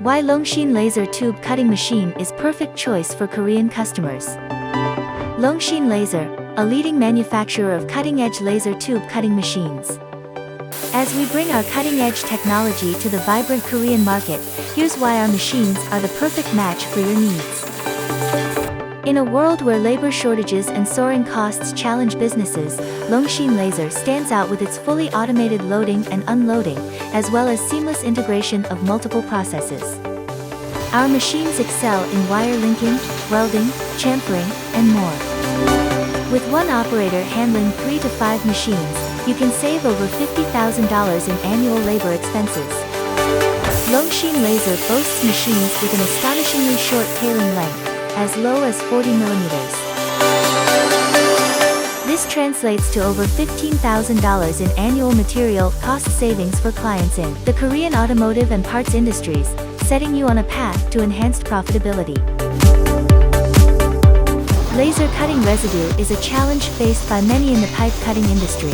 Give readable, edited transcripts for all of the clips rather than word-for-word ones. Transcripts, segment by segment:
Why Longxin Laser Tube Cutting Machine is perfect choice for Korean customers. Longxin Laser, a leading manufacturer of cutting-edge laser tube cutting machines. As we bring our cutting-edge technology to the vibrant Korean market, here's why our machines are the perfect match for your needs. In a world where labor shortages and soaring costs challenge businesses, Longxin Laser stands out with its fully automated loading and unloading, as well as seamless integration of multiple processes. Our machines excel in wire linking, welding, chamfering, and more. With one operator handling 3 to 5 machines, you can save over $50,000 in annual labor expenses. Longxin Laser boasts machines with an astonishingly short tailing length, as low as 40 millimeters. This translates to over $15,000 in annual material cost savings for clients in the Korean automotive and parts industries, setting you on a path to enhanced profitability. Laser cutting residue is a challenge faced by many in the pipe cutting industry.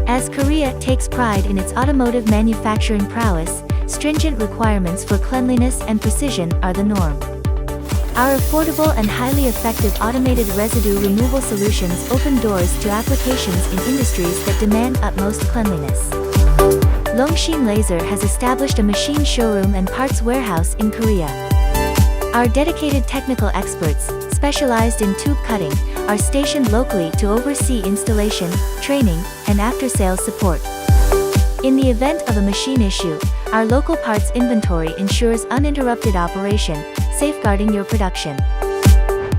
As Korea takes pride in its automotive manufacturing prowess, stringent requirements for cleanliness and precision are the norm. Our affordable and highly effective automated residue removal solutions open doors to applications in industries that demand utmost cleanliness. Longxin Laser has established a machine showroom and parts warehouse in Korea. Our dedicated technical experts, specialized in tube cutting, are stationed locally to oversee installation, training, and after-sales support. In the event of a machine issue, our local parts inventory ensures uninterrupted operation, safeguarding your production.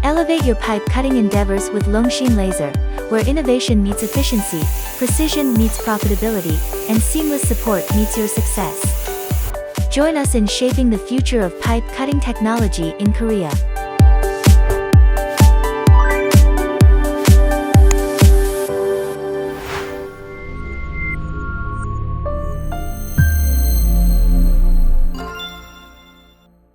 Elevate your pipe cutting endeavors with Longxin Laser, where innovation meets efficiency, precision meets profitability, and seamless support meets your success. Join us in shaping the future of pipe cutting technology in Korea.